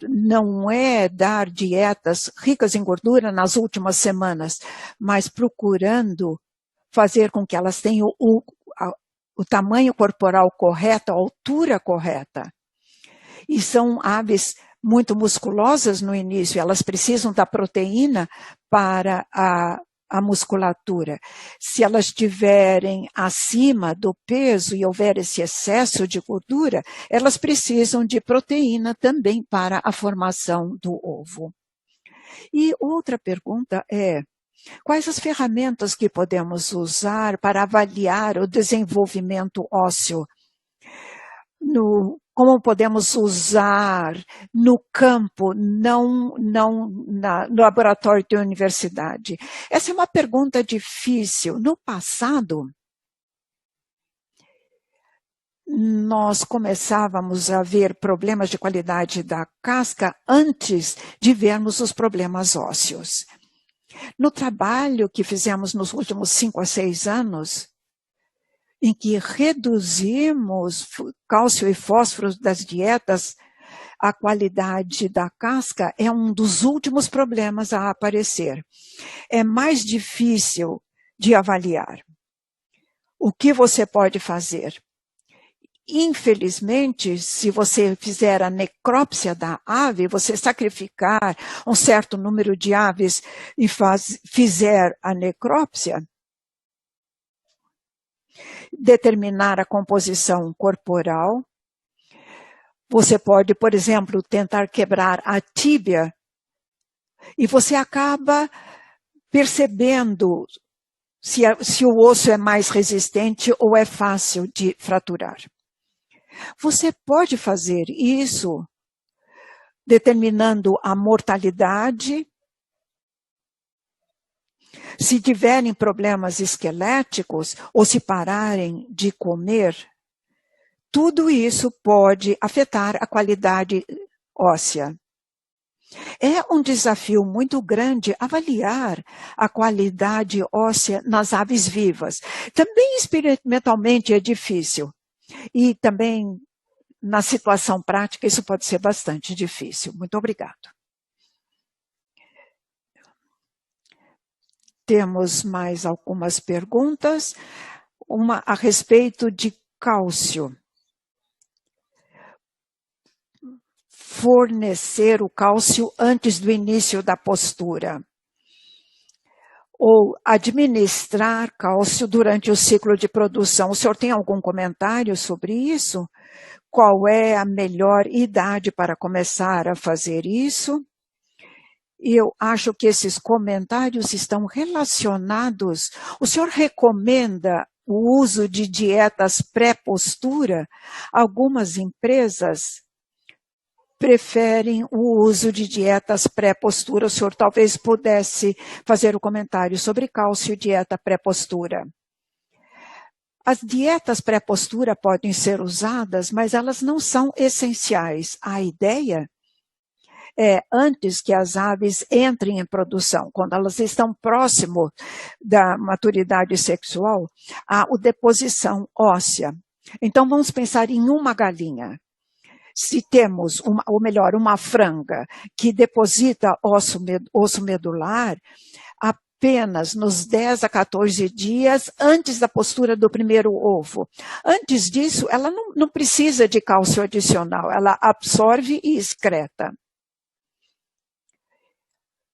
não é dar dietas ricas em gordura nas últimas semanas, mas procurando fazer com que elas tenham o tamanho corporal correto, a altura correta. E são aves muito musculosas no início, elas precisam da proteína para a musculatura. Se elas estiverem acima do peso e houver esse excesso de gordura, elas precisam de proteína também para a formação do ovo. E outra pergunta é: quais as ferramentas que podemos usar para avaliar o desenvolvimento ósseo? Como podemos usar no campo, não no laboratório de universidade? Essa é uma pergunta difícil. No passado, nós começávamos a ver problemas de qualidade da casca antes de vermos os problemas ósseos. No trabalho que fizemos nos últimos 5 a 6 anos, em que reduzimos cálcio e fósforo das dietas, a qualidade da casca é um dos últimos problemas a aparecer. É mais difícil de avaliar. O que você pode fazer? Infelizmente, se você fizer a necrópsia da ave, você sacrificar um certo número de aves e fizer a necrópsia, determinar a composição corporal. Você pode, por exemplo, tentar quebrar a tíbia e você acaba percebendo se o osso é mais resistente ou é fácil de fraturar. Você pode fazer isso determinando a mortalidade. Se tiverem problemas esqueléticos ou se pararem de comer, tudo isso pode afetar a qualidade óssea. É um desafio muito grande avaliar a qualidade óssea nas aves vivas. Também experimentalmente é difícil. E também na situação prática isso pode ser bastante difícil. Muito obrigado. Temos mais algumas perguntas. Uma a respeito de cálcio. Fornecer o cálcio antes do início da postura. Ou administrar cálcio durante o ciclo de produção. O senhor tem algum comentário sobre isso? Qual é a melhor idade para começar a fazer isso? Eu acho que esses comentários estão relacionados. O senhor recomenda o uso de dietas pré-postura? Algumas empresas preferem o uso de dietas pré-postura. O senhor talvez pudesse fazer o comentário sobre cálcio e dieta pré-postura. As dietas pré-postura podem ser usadas, mas elas não são essenciais. A ideia é, antes que as aves entrem em produção, quando elas estão próximo da maturidade sexual, há a deposição óssea. Então, vamos pensar em uma galinha. Se temos, uma franga que deposita osso medular apenas nos 10 a 14 dias antes da postura do primeiro ovo. Antes disso, ela não precisa de cálcio adicional, ela absorve e excreta.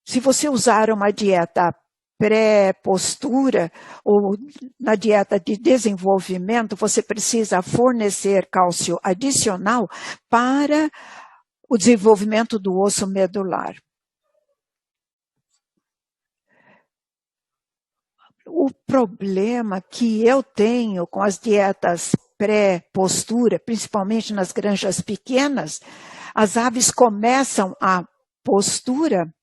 Se você usar uma dieta pré-postura ou na dieta de desenvolvimento, você precisa fornecer cálcio adicional para o desenvolvimento do osso medular. O problema que eu tenho com as dietas pré-postura, principalmente nas granjas pequenas, as aves começam a postura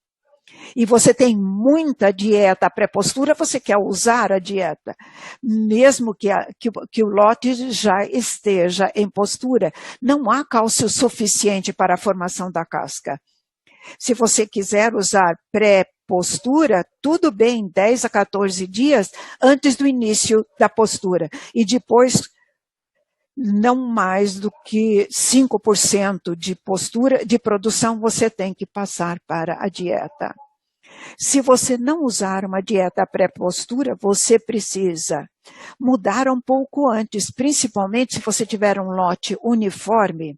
e você tem muita dieta pré-postura, você quer usar a dieta, mesmo que o lote já esteja em postura. Não há cálcio suficiente para a formação da casca. Se você quiser usar pré-postura, tudo bem, 10 a 14 dias antes do início da postura. E depois, não mais do que 5% de postura, de produção, você tem que passar para a dieta. Se você não usar uma dieta pré-postura, você precisa mudar um pouco antes, principalmente se você tiver um lote uniforme.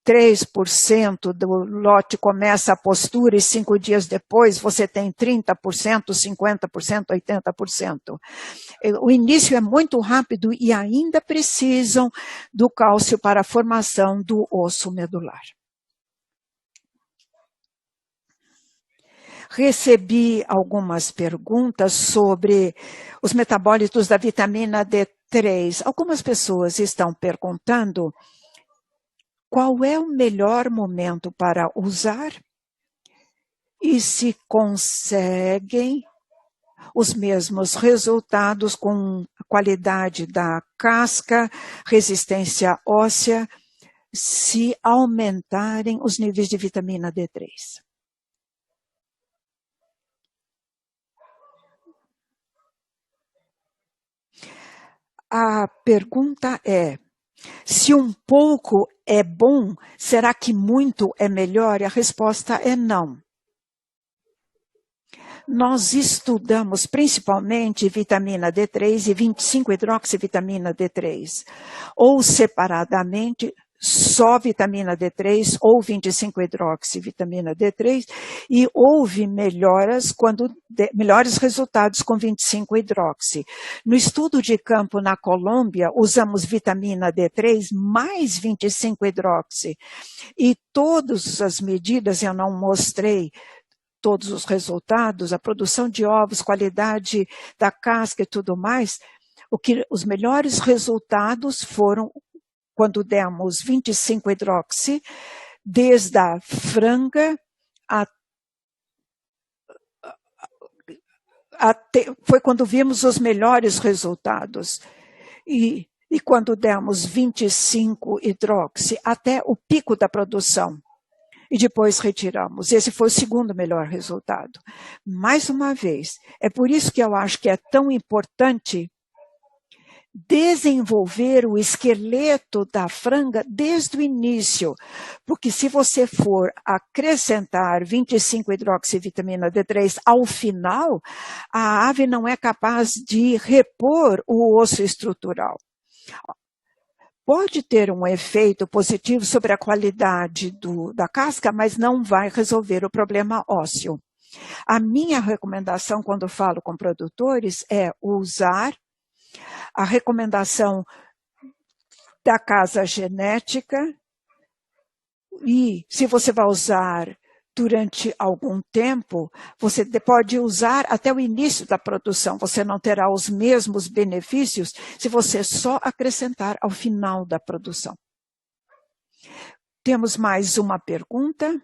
3% do lote começa a postura e 5 dias depois você tem 30%, 50%, 80%. O início é muito rápido e ainda precisam do cálcio para a formação do osso medular. Recebi algumas perguntas sobre os metabólitos da vitamina D3. Algumas pessoas estão perguntando qual é o melhor momento para usar e se conseguem os mesmos resultados com a qualidade da casca, resistência óssea, se aumentarem os níveis de vitamina D3. A pergunta é: se um pouco é bom, será que muito é melhor? E a resposta é não. Nós estudamos principalmente vitamina D3 e 25-hidroxivitamina D3, ou separadamente, só vitamina D3 ou 25-hidroxivitamina D3, e houve melhores resultados com 25-hidroxi. No estudo de campo na Colômbia, usamos vitamina D3 mais 25-hidroxi, e todas as medidas, eu não mostrei todos os resultados, a produção de ovos, qualidade da casca e tudo mais, os melhores resultados foram quando demos 25-hidroxi, desde a franga foi quando vimos os melhores resultados. E quando demos 25-hidroxi, até o pico da produção. E depois retiramos. Esse foi o segundo melhor resultado. Mais uma vez, é por isso que eu acho que é tão importante desenvolver o esqueleto da franga desde o início, porque se você for acrescentar 25-hidroxivitamina D3 ao final, a ave não é capaz de repor o osso estrutural. Pode ter um efeito positivo sobre a qualidade da casca, mas não vai resolver o problema ósseo. A minha recomendação quando falo com produtores é usar a recomendação da casa genética e se você vai usar durante algum tempo, você pode usar até o início da produção. Você não terá os mesmos benefícios se você só acrescentar ao final da produção. Temos mais uma pergunta.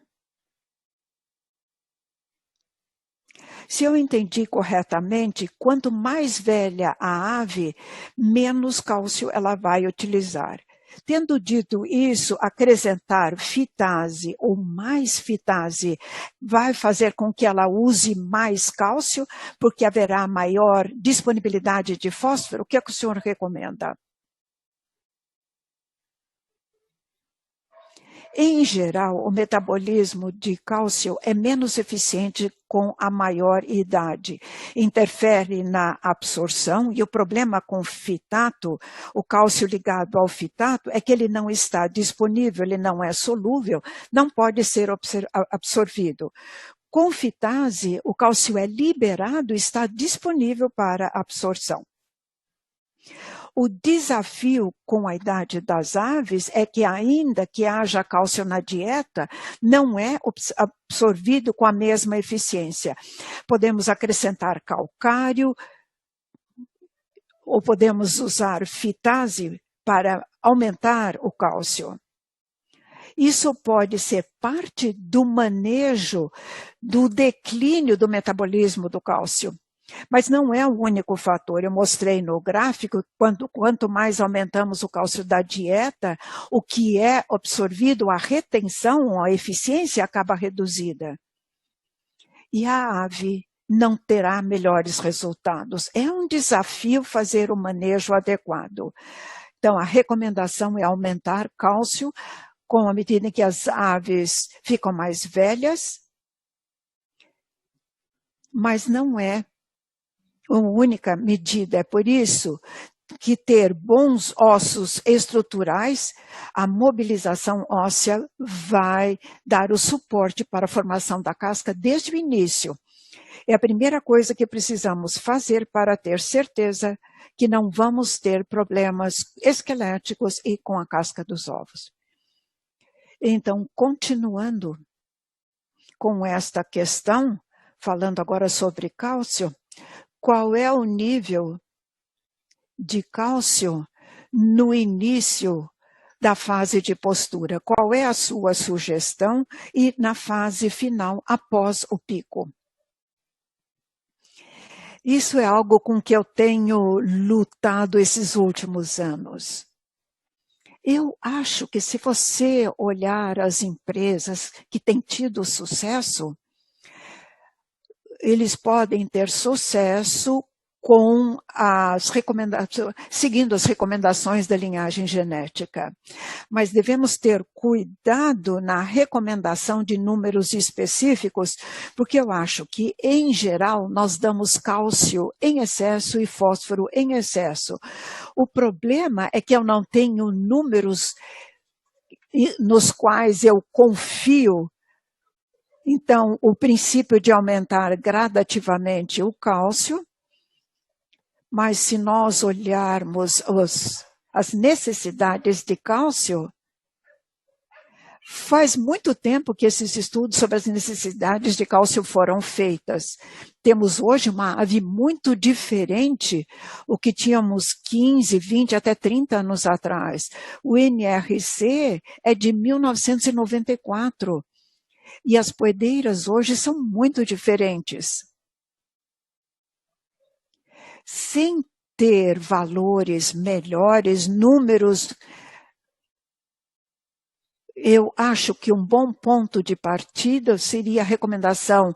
Se eu entendi corretamente, quanto mais velha a ave, menos cálcio ela vai utilizar. Tendo dito isso, acrescentar fitase ou mais fitase vai fazer com que ela use mais cálcio, porque haverá maior disponibilidade de fósforo. O que é que o senhor recomenda? Em geral, o metabolismo de cálcio é menos eficiente com a maior idade. Interfere na absorção e o problema com o fitato, o cálcio ligado ao fitato, é que ele não está disponível, ele não é solúvel, não pode ser absorvido. Com fitase, o cálcio é liberado e está disponível para absorção. O desafio com a idade das aves é que, ainda que haja cálcio na dieta, não é absorvido com a mesma eficiência. Podemos acrescentar calcário, ou podemos usar fitase para aumentar o cálcio. Isso pode ser parte do manejo do declínio do metabolismo do cálcio. Mas não é o único fator. Eu mostrei no gráfico, quanto mais aumentamos o cálcio da dieta, o que é absorvido, a retenção, a eficiência acaba reduzida. E a ave não terá melhores resultados. É um desafio fazer o manejo adequado. Então, a recomendação é aumentar cálcio com a medida em que as aves ficam mais velhas, mas não é a única medida. É por isso que ter bons ossos estruturais, a mobilização óssea vai dar o suporte para a formação da casca desde o início. É a primeira coisa que precisamos fazer para ter certeza que não vamos ter problemas esqueléticos e com a casca dos ovos. Então, continuando com esta questão, falando agora sobre cálcio, qual é o nível de cálcio no início da fase de postura? Qual é a sua sugestão e na fase final, após o pico? Isso é algo com que eu tenho lutado esses últimos anos. Eu acho que se você olhar as empresas que têm tido sucesso, eles podem ter sucesso com as recomendações, seguindo as recomendações da linhagem genética. Mas devemos ter cuidado na recomendação de números específicos, porque eu acho que, em geral, nós damos cálcio em excesso e fósforo em excesso. O problema é que eu não tenho números nos quais eu confio. Então, o princípio de aumentar gradativamente o cálcio, mas se nós olharmos as necessidades de cálcio, faz muito tempo que esses estudos sobre as necessidades de cálcio foram feitas. Temos hoje uma ave muito diferente do que tínhamos 15, 20, até 30 anos atrás. O NRC é de 1994 e as poedeiras hoje são muito diferentes. Sem ter valores melhores, números, eu acho que um bom ponto de partida seria a recomendação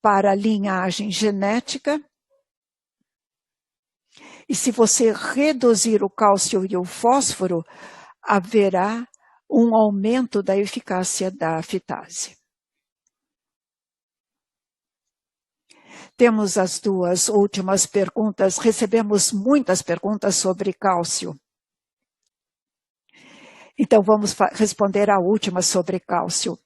para a linhagem genética. E se você reduzir o cálcio e o fósforo, haverá um aumento da eficácia da fitase. Temos as duas últimas perguntas. Recebemos muitas perguntas sobre cálcio. Então, vamos responder a última sobre cálcio.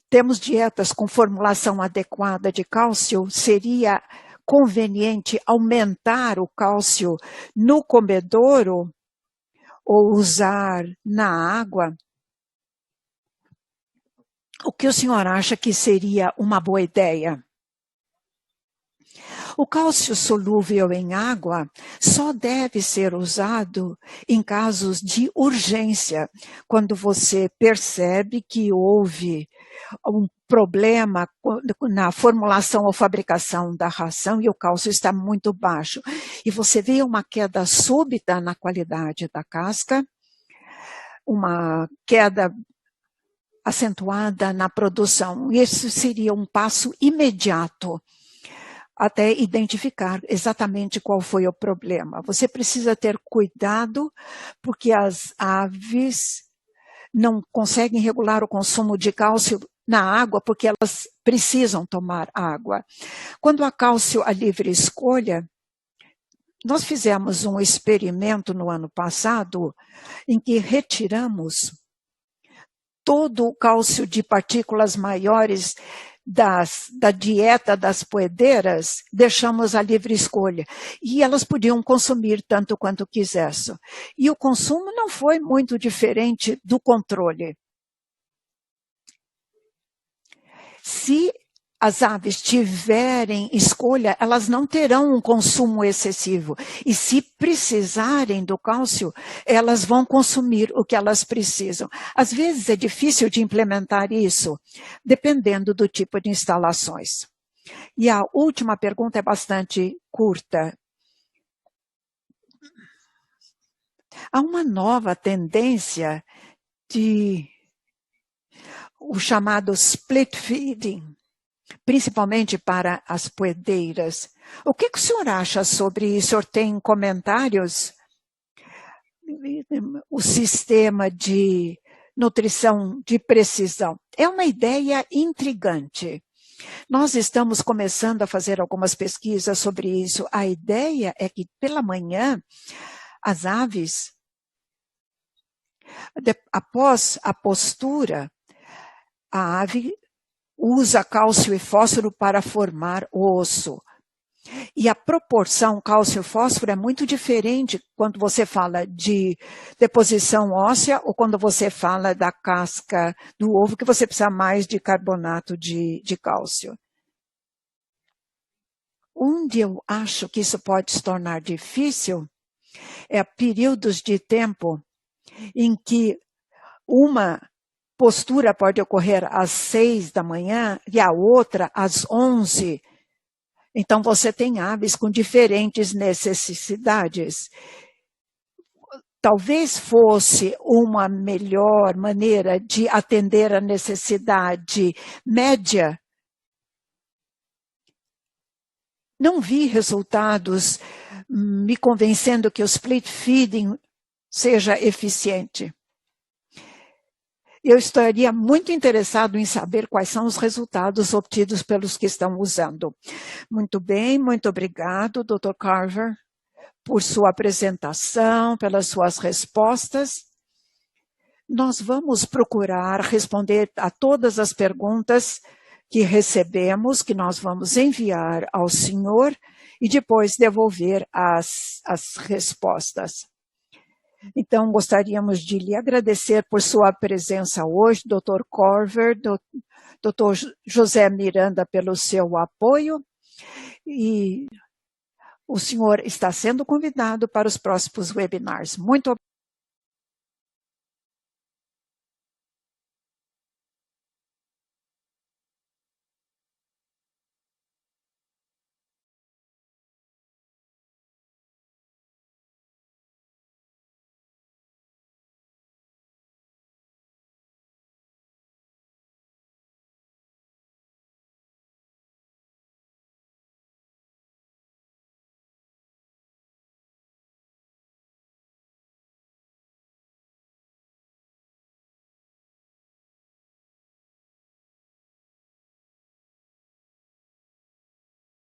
Temos dietas com formulação adequada de cálcio. Seria conveniente aumentar o cálcio no comedouro ou usar na água? O que o senhor acha que seria uma boa ideia? O cálcio solúvel em água só deve ser usado em casos de urgência, quando você percebe que houve um problema na formulação ou fabricação da ração e o cálcio está muito baixo. E você vê uma queda súbita na qualidade da casca, uma queda acentuada na produção. Esse seria um passo imediato até identificar exatamente qual foi o problema. Você precisa ter cuidado, porque as aves não conseguem regular o consumo de cálcio na água, porque elas precisam tomar água. Quando há cálcio à livre escolha, nós fizemos um experimento no ano passado, em que retiramos todo o cálcio de partículas maiores da dieta das poedeiras, deixamos a livre escolha. E elas podiam consumir tanto quanto quisessem. E o consumo não foi muito diferente do controle. Se as aves tiverem escolha, elas não terão um consumo excessivo. E se precisarem do cálcio, elas vão consumir o que elas precisam. Às vezes é difícil de implementar isso, dependendo do tipo de instalações. E a última pergunta é bastante curta. Há uma nova tendência o chamado split feeding, principalmente para as poedeiras. O que o senhor acha sobre isso? O senhor tem comentários? O sistema de nutrição de precisão é uma ideia intrigante. Nós estamos começando a fazer algumas pesquisas sobre isso. A ideia é que pela manhã, as aves, após a postura, a ave usa cálcio e fósforo para formar o osso. E a proporção cálcio-fósforo é muito diferente quando você fala de deposição óssea ou quando você fala da casca do ovo, que você precisa mais de carbonato de cálcio. Onde eu acho que isso pode se tornar difícil é períodos de tempo em que uma postura pode ocorrer às 6 da manhã e a outra às 11. Então, você tem aves com diferentes necessidades. Talvez fosse uma melhor maneira de atender a necessidade média. Não vi resultados me convencendo que o split feeding seja eficiente. Eu estaria muito interessado em saber quais são os resultados obtidos pelos que estão usando. Muito bem, muito obrigado, Dr. Carver, por sua apresentação, pelas suas respostas. Nós vamos procurar responder a todas as perguntas que recebemos, que nós vamos enviar ao senhor e depois devolver as respostas. Então, gostaríamos de lhe agradecer por sua presença hoje, Dr. Carver, Dr. José Miranda, pelo seu apoio, e o senhor está sendo convidado para os próximos webinars. Muito obrigado.